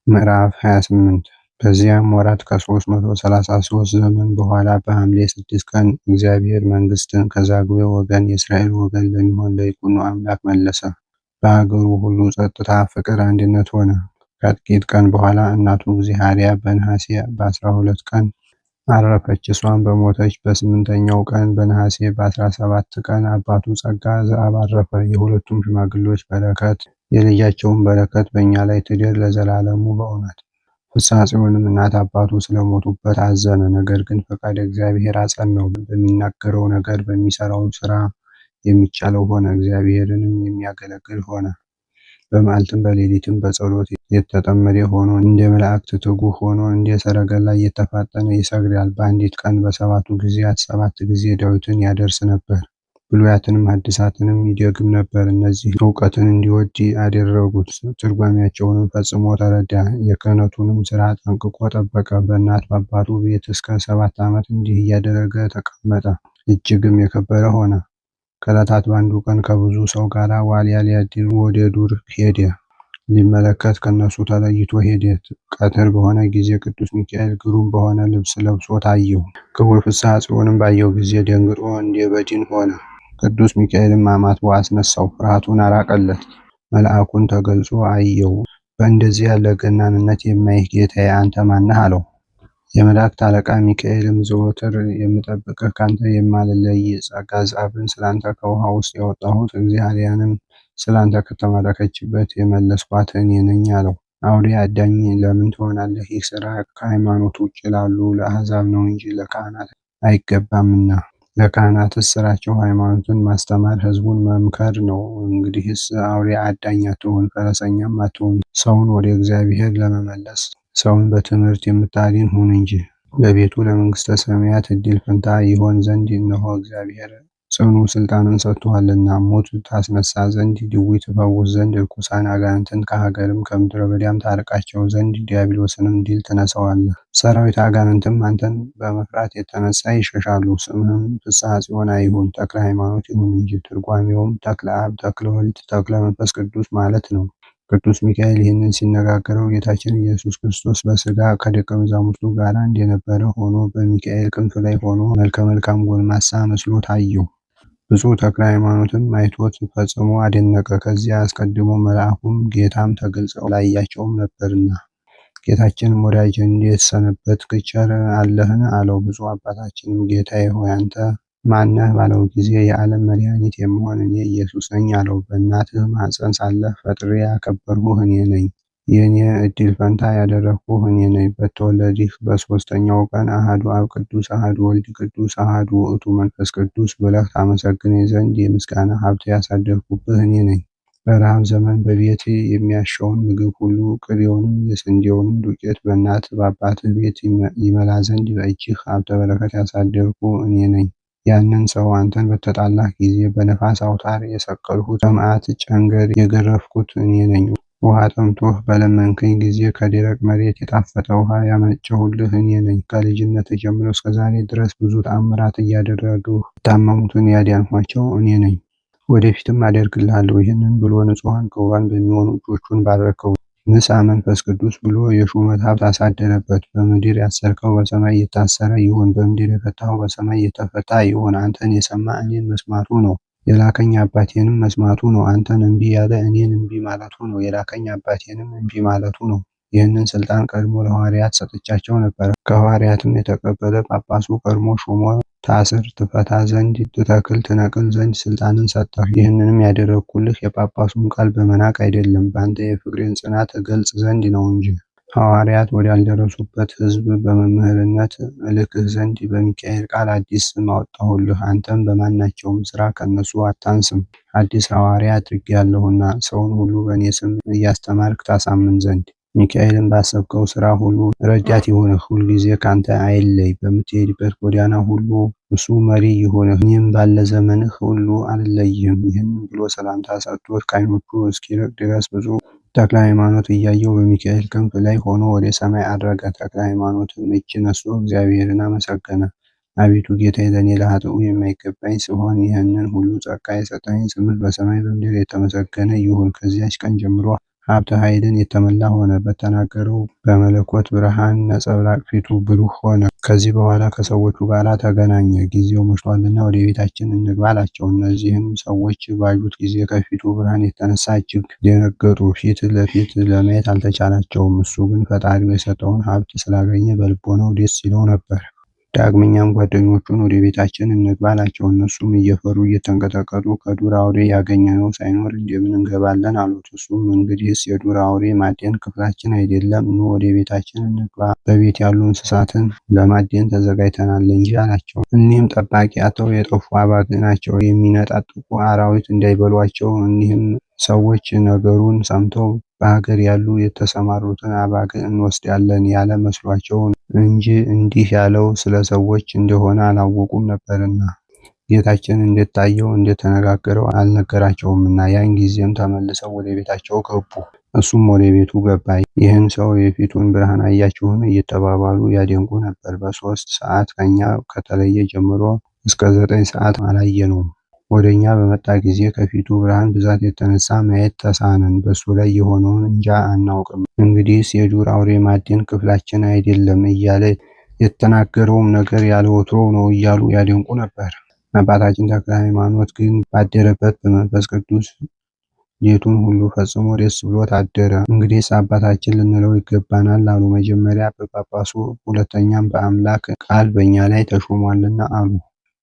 ምዕራፍ 28 በዚያም ወራት ከ333 ዘመን በኋላ በሐምሌ 6 ቀን እግዚአብሔር መንግሥትን ከዛግዌ ወገን የእስራኤል ወገን ለሚሆን ለይኩኖ አምላክ መለሰ። በአገሩ ሁሉ ጸጥታ፣ ፍቅር፣ አንድነት ሆነ። ከጥቂት ቀን በኋላ እናቱ እግዚአርያ በነሐሴ በ12 ቀን አረፈች። እሷም በሞተች በ8ኛው ቀን በነሐሴ በ17 ቀን አባቱ ጸጋ ዘአብ አረፈ። የሁለቱም ሽማግሌዎች በረከት የልጃቸውን በረከት በእኛ ላይ ትደር ለዘላለሙ በእውነት። ፍስሐ ጽዮንም እናት አባቱ ስለሞቱበት አዘነ። ነገር ግን ፈቃደ እግዚአብሔር አጸናው። በሚናገረው ነገር በሚሰራው ስራ የሚቻለው ሆነ። እግዚአብሔርንም የሚያገለግል ሆነ። በመዓልትም በሌሊትም በጸሎት የተጠመደ ሆኖ እንደ መላእክት ትጉህ ሆኖ እንደ ሰረገላ እየተፋጠነ ይሰግዳል። በአንዲት ቀን በሰባቱ ጊዜያት 7 ጊዜ ዳዊትን ያደርስ ነበር። ብሉያትንም ሐዲሳትንም ይደግም ነበር። እነዚህ እውቀትን እንዲወድ አደረጉት። ትርጓሜያቸውንም ፈጽሞ ተረዳ። የክህነቱንም ሥራ ጠንቅቆ ጠበቀ። በእናት በአባቱ ቤት እስከ 7 ዓመት እንዲህ እያደረገ ተቀመጠ። እጅግም የከበረ ሆነ። ከዕለታት በአንዱ ቀን ከብዙ ሰው ጋር ዋልያ ሊያድን ወደ ዱር ሄደ። ሊመለከት ከነሱ ተለይቶ ሄደ። ቀትር በሆነ ጊዜ ቅዱስ ሚካኤል ግሩም በሆነ ልብስ ለብሶ ታየው። ክቡር ፍስሐ ጽዮንም ባየው ጊዜ ደንግጦ እንደ በድን ሆነ። ቅዱስ ሚካኤልም አማትቦ አስነሳው፣ ፍርሃቱን አራቀለት። መልአኩን ተገልጾ አየው። በእንደዚህ ያለ ገናንነት የማይህ ጌታዬ አንተ ማነህ? አለው። የመላእክት አለቃ ሚካኤልም ዘወትር የምጠብቅህ ካንተ የማልለይ ጸጋ ዘአብን ስላንተ ከውሃ ውስጥ ያወጣሁት እግዚአርያንም ስላንተ ከተማረከችበት የመለስኳት እኔ ነኝ አለው። አውሬ አዳኝ ለምን ትሆናለህ? ይህ ሥራ ከሃይማኖት ውጭ ላሉ ለአሕዛብ ነው እንጂ ለካህናት አይገባምና። ለካህናትስ ስራቸው ሃይማኖትን ማስተማር፣ ሕዝቡን መምከር ነው። እንግዲህስ አውሬ አዳኝ አትሁን፣ ፈረሰኛም አትሁን። ሰውን ወደ እግዚአብሔር ለመመለስ ሰውን በትምህርት የምታድን ሁን እንጂ። በቤቱ ለመንግሥተ ሰማያት ዕድል ፈንታ ይሆን ዘንድ እነሆ እግዚአብሔር ጽኑ ስልጣንን ሰጥቶሃልና። ሙት ታስነሳ ዘንድ፣ ድውይ ትፈውስ ዘንድ፣ ርኩሳን አጋንንትን ከሀገርም ከምድረ በዳም ታርቃቸው ዘንድ ዲያብሎስንም ድል ትነሳዋለህ። ሰራዊት አጋንንትም አንተን በመፍራት የተነሳ ይሸሻሉ። ስምህም ፍስሐ ጽዮን አይሁን፣ ተክለ ሃይማኖት ይሁን እንጂ። ትርጓሜውም ተክለ አብ፣ ተክለ ወልድ፣ ተክለ መንፈስ ቅዱስ ማለት ነው። ቅዱስ ሚካኤል ይህንን ሲነጋገረው ጌታችን ኢየሱስ ክርስቶስ በሥጋ ከደቀ መዛሙርቱ ጋር እንደነበረ ሆኖ በሚካኤል ክንፍ ላይ ሆኖ መልከ መልካም ጎልማሳ መስሎ ታየው። ብፁዕ ተክለ ሃይማኖትም አይቶት ፈጽሞ አደነቀ። ከዚያ አስቀድሞ መልአኩም ጌታም ተገልጸው ላያቸውም ነበርና። ጌታችንም ወዳጄ እንዴት ሰነበትክ? ቸር አለህን? አለው። ብፁዕ አባታችንም ጌታዬ ሆይ አንተ ማነህ? ባለው ጊዜ የዓለም መድኃኒት የምሆን እኔ ኢየሱስ ነኝ አለው። በእናትህ ማኅፀን ሳለህ ፈጥሬ ያከበርሁህ እኔ ነኝ። የእኔ ዕድል ፈንታ ያደረግሁህ እኔ ነኝ። በተወለድህ በሦስተኛው ቀን አሐዱ አብ ቅዱስ፣ አሐዱ ወልድ ቅዱስ፣ አሐዱ ውእቱ መንፈስ ቅዱስ ብለህ ታመሰግነኝ ዘንድ የምስጋና ሀብት ያሳደርኩብህ እኔ ነኝ። በረሃብ ዘመን በቤት የሚያሻውን ምግብ ሁሉ ቅቤውንም የስንዴውንም ዱቄት በእናት በአባትህ ቤት ይመላ ዘንድ በእጅህ ሀብተ በረከት ያሳደርኩ እኔ ነኝ። ያንን ሰው አንተን በተጣላህ ጊዜ በነፋስ አውታር የሰቀልሁት፣ በመዓት ጨንገር የገረፍኩት እኔ ነኝ። ውሃ ጠምቶህ በለመንከኝ ጊዜ ከደረቅ መሬት የጣፈጠ ውሃ ያመነጨሁልህ እኔ ነኝ። ከልጅነት ጀምሮ እስከ ዛሬ ድረስ ብዙ ተአምራት እያደረግሁ የታመሙትን ያዳንኋቸው እኔ ነኝ። ወደፊትም አደርግልሃለሁ። ይህንን ብሎ ንጹሐን ክቡራን በሚሆኑ እጆቹን ባረከው። ንሥአ መንፈስ ቅዱስ ብሎ የሹመት ሀብት አሳደረበት። በምድር ያሰርከው በሰማይ የታሰረ ይሁን፣ በምድር የፈታኸው በሰማይ የተፈታ ይሁን። አንተን የሰማ እኔን መስማቱ ነው። የላከኝ አባቴንም መስማቱ ነው። አንተን እምቢ ያለ እኔን እምቢ ማለቱ ነው። የላከኝ አባቴንም እምቢ ማለቱ ነው። ይህንን ስልጣን ቀድሞ ለሐዋርያት ሰጥቻቸው ነበር። ከሐዋርያትም የተቀበለ ጳጳሱ ቀድሞ ሾሞ ታስር ትፈታ ዘንድ፣ ትተክል ትነቅል ዘንድ ስልጣንን ሰጠህ። ይህንንም ያደረግኩልህ የጳጳሱን ቃል በመናቅ አይደለም፣ በአንተ የፍቅሬን ጽናት እገልጽ ዘንድ ነው እንጂ። ሐዋርያት ወዳልደረሱበት ሕዝብ በመምህርነት እልክህ ዘንድ በሚካኤል ቃል አዲስ ስም አወጣሁልህ። አንተም በማናቸውም ሥራ ከእነሱ አታንስም። አዲስ ሐዋርያ አድርጌአለሁና ሰውን ሁሉ በእኔ ስም እያስተማርክ ታሳምን ዘንድ። ሚካኤልን ባሰብከው ሥራ ሁሉ ረዳት ይሁንህ። ሁልጊዜ ካንተ አይለይ። በምትሄድበት ጎዳና ሁሉ እሱ መሪ ይሁንህ። እኔም ባለ ዘመንህ ሁሉ አልለይህም። ይህን ብሎ ሰላምታ ሰጥቶት ከዓይኖቹ እስኪርቅ ድረስ ብፁዕ ተክለ ሃይማኖት እያየው በሚካኤል ክንፍ ላይ ሆኖ ወደ ሰማይ አረገ። ተክለ ሃይማኖትም እጅ ነስቶ እግዚአብሔርን አመሰገነ። አቤቱ ጌታዬ፣ ለእኔ ለኃጥኡ የማይገባኝ ስሆን ይህንን ሁሉ ጸጋ የሰጠኝ ስምህ በሰማይ በምድር የተመሰገነ ይሁን። ከዚያች ቀን ጀምሮ ሀብተ ኃይልን የተመላ ሆነ። በተናገረው በመለኮት ብርሃን ነጸብራቅ ፊቱ ብሩህ ሆነ። ከዚህ በኋላ ከሰዎቹ ጋር ተገናኘ። ጊዜው መሽቷልና ወደ ቤታችን እንግባ አላቸው። እነዚህም ሰዎች ባዩት ጊዜ ከፊቱ ብርሃን የተነሳ እጅግ ደነገጡ። ፊት ለፊት ለማየት አልተቻላቸውም። እሱ ግን ፈጣሪው የሰጠውን ሀብት ስላገኘ በልቦናው ደስ ይለው ነበር። ዳግመኛም ጓደኞቹን ወደ ቤታችን እንግባ አላቸው። እነሱም እየፈሩ እየተንቀጠቀጡ ከዱር አውሬ ያገኘነው ሳይኖር እንደምን እንገባለን አሉት። እሱም እንግዲህስ የዱር አውሬ ማደን ክፍላችን አይደለም፣ ኑ ወደ ቤታችን እንግባ፣ በቤት ያሉ እንስሳትን ለማደን ተዘጋጅተናል እንጂ አላቸው። እኒህም ጠባቂ አጥተው የጠፉ አባግ ናቸው፣ የሚነጣጥቁ አራዊት እንዳይበሏቸው። እኒህም ሰዎች ነገሩን ሰምተው በሀገር ያሉ የተሰማሩትን አባግ እንወስዳለን ያለ መስሏቸው እንጂ እንዲህ ያለው ስለ ሰዎች እንደሆነ አላወቁም ነበርና ጌታችን እንደታየው እንደተነጋገረው አልነገራቸውምና። ያን ጊዜም ተመልሰው ወደ ቤታቸው ገቡ። እሱም ወደ ቤቱ ገባ። ይህን ሰው የፊቱን ብርሃን አያችሁን? እየተባባሉ ያደንቁ ነበር። በ3 ሰዓት ከኛ ከተለየ ጀምሮ እስከ 9 ሰዓት አላየነውም። ወደ እኛ በመጣ ጊዜ ከፊቱ ብርሃን ብዛት የተነሳ ማየት ተሳነን። በሱ ላይ የሆነውን እንጃ አናውቅም። እንግዲህስ የዱር አውሬ ማደን ክፍላችን አይደለም እያለ የተናገረውም ነገር ያለ ወትሮው ነው እያሉ ያደንቁ ነበር። አባታችን ተክለ ሃይማኖት ግን ባደረበት በመንፈስ ቅዱስ ሌቱን ሁሉ ፈጽሞ ደስ ብሎት አደረ። እንግዲህስ አባታችን ልንለው ይገባናል አሉ። መጀመሪያ በጳጳሱ ሁለተኛም በአምላክ ቃል በእኛ ላይ ተሾሟልና አሉ።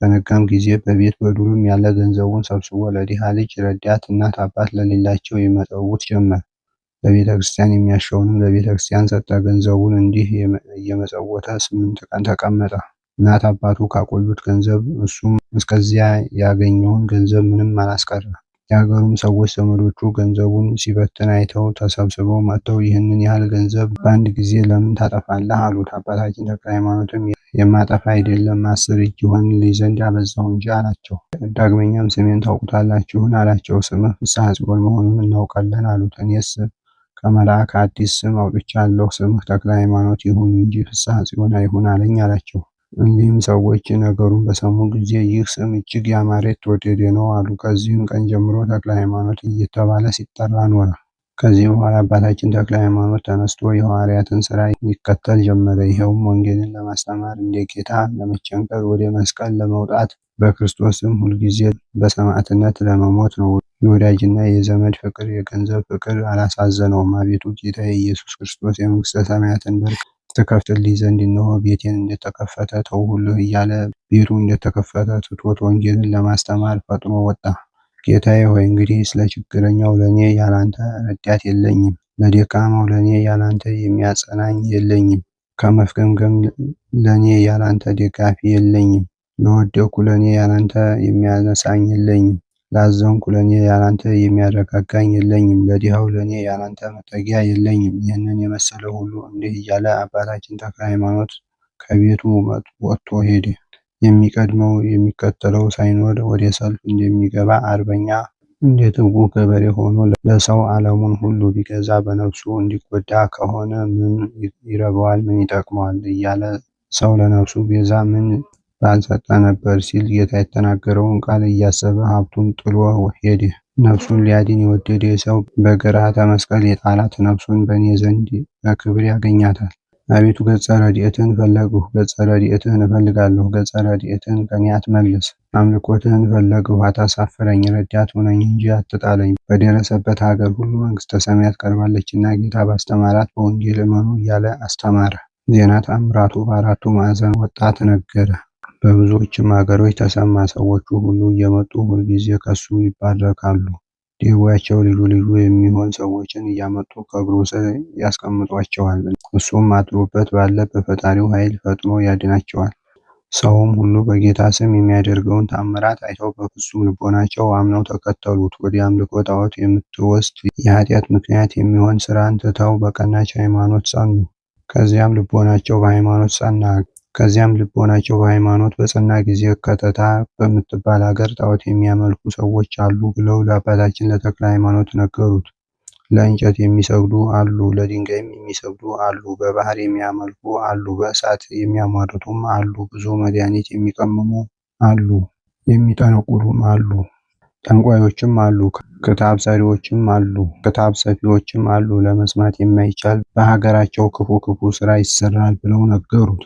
በነጋም ጊዜ በቤት በዱርም ያለ ገንዘቡን ሰብስቦ ለድሃ ልጅ ረዳት እናት አባት ለሌላቸው ይመጸውት ጀመር። በቤተ ክርስቲያን የሚያሻውንም ለቤተ ክርስቲያን ሰጠ። ገንዘቡን እንዲህ እየመጸወተ 8 ቀን ተቀመጠ። እናት አባቱ ካቆዩት ገንዘብ እሱም እስከዚያ ያገኘውን ገንዘብ ምንም አላስቀረ። የሀገሩም ሰዎች ዘመዶቹ ገንዘቡን ሲበትን አይተው ተሰብስበው መጥተው ይህንን ያህል ገንዘብ በአንድ ጊዜ ለምን ታጠፋለህ? አሉት። አባታችን ተክለ ሃይማኖትም የማጠፋ አይደለም 10 እጅ ይሆንልኝ ዘንድ አበዛሁ እንጂ አላቸው። ዳግመኛም ስሜን ታውቁታላችሁን? አላቸው። ስምህ ፍስሐ ጽዮን መሆኑን እናውቃለን አሉት። እኔስ ከመልአክ አዲስ ስም አውጥቻለሁ፣ ስምህ ተክለ ሃይማኖት ይሁን እንጂ ፍስሐ ጽዮን አይሁን አለኝ አላቸው። እኒህም ሰዎች ነገሩን በሰሙ ጊዜ ይህ ስም እጅግ ያማረ የተወደደ ነው አሉ። ከዚህም ቀን ጀምሮ ተክለ ሃይማኖት እየተባለ ሲጠራ ኖረ። ከዚህ በኋላ አባታችን ተክለ ሃይማኖት ተነስቶ የሐዋርያትን ሥራ ይከተል ጀመረ። ይኸውም ወንጌልን ለማስተማር እንደ ጌታ ለመቸንከር ወደ መስቀል ለመውጣት በክርስቶስም ሁልጊዜ በሰማዕትነት ለመሞት ነው። የወዳጅና የዘመድ ፍቅር የገንዘብ ፍቅር አላሳዘነውም። አቤቱ ጌታ ኢየሱስ ክርስቶስ የመንግሥተ ሰማያትን በር ትከፍትልኝ ዘንድ እነሆ ቤቴን እንደተከፈተ ተውሁልህ እያለ ቤቱ እንደተከፈተ ትቶት ወንጌልን ለማስተማር ፈጥኖ ወጣ። ጌታዬ ሆይ እንግዲህ ስለ ችግረኛው ለእኔ ያላንተ ረዳት የለኝም፣ ለደካማው ለእኔ ያላንተ የሚያጸናኝ የለኝም፣ ከመፍገምገም ለእኔ ያላንተ ደጋፊ የለኝም፣ ለወደኩ ለእኔ ያላንተ የሚያነሳኝ የለኝም፣ ላዘንኩ ለእኔ ያላንተ የሚያረጋጋኝ የለኝም፣ ለድሃው ለእኔ ያላንተ መጠጊያ የለኝም። ይህንን የመሰለ ሁሉ እንዲህ እያለ አባታችን ተክለ ሃይማኖት ከቤቱ ወጥቶ ሄደ። የሚቀድመው የሚከተለው ሳይኖር ወደ ሰልፍ እንደሚገባ አርበኛ እንደ ትጉህ ገበሬ ሆኖ ለሰው ዓለሙን ሁሉ ቢገዛ በነፍሱ እንዲጎዳ ከሆነ ምን ይረባዋል? ምን ይጠቅመዋል? እያለ ሰው ለነፍሱ ቤዛ ምን ባልሰጠ ነበር ሲል ጌታ የተናገረውን ቃል እያሰበ ሀብቱን ጥሎ ሄደ። ነፍሱን ሊያድን የወደደ ሰው በግርሐተ መስቀል የጣላት ነፍሱን በእኔ ዘንድ በክብር ያገኛታል። አቤቱ ገጸ ረድኤትህን ፈለግሁ፣ ገጸ ረድኤትህን እፈልጋለሁ፣ ገጸ ረድኤትህን ከኔ አትመልስ። አምልኮትህን ፈለግሁ፣ አታሳፍረኝ፣ ረዳት ሁነኝ እንጂ አትጣለኝ። በደረሰበት ሀገር ሁሉ መንግሥተ ሰማያት ቀርባለችና ጌታ ባስተማራት በወንጌል እመኑ እያለ አስተማረ። ዜና ተአምራቱ በአራቱ ማዕዘን ወጣ ተነገረ። በብዙዎችም ሀገሮች ተሰማ። ሰዎቹ ሁሉ እየመጡ ሁልጊዜ ከሱ ይባረካሉ። ደዌያቸው ልዩ ልዩ የሚሆን ሰዎችን እያመጡ ከእግሩ ስር ያስቀምጧቸዋል። እሱም አድሮበት ባለ በፈጣሪው ኃይል ፈጥኖ ያድናቸዋል። ሰውም ሁሉ በጌታ ስም የሚያደርገውን ተአምራት አይተው በፍጹም ልቦናቸው አምነው ተከተሉት። ወደ አምልኮ ጣዖት የምትወስድ የኃጢአት ምክንያት የሚሆን ስራን ትተው በቀናች ሃይማኖት ጸኑ። ከዚያም ልቦናቸው በሃይማኖት በጸና ጊዜ ከተታ በምትባል ሀገር ጣዖት የሚያመልኩ ሰዎች አሉ ብለው ለአባታችን ለተክለ ሃይማኖት ነገሩት። ለእንጨት የሚሰግዱ አሉ፣ ለድንጋይም የሚሰግዱ አሉ፣ በባህር የሚያመልኩ አሉ፣ በእሳት የሚያሟርቱም አሉ፣ ብዙ መድኃኒት የሚቀምሙ አሉ፣ የሚጠነቁሉም አሉ። ጠንቋዮችም አሉ፣ ክታብ ሰፊዎችም አሉ። ለመስማት የማይቻል በሀገራቸው ክፉ ስራ ይሰራል ብለው ነገሩት።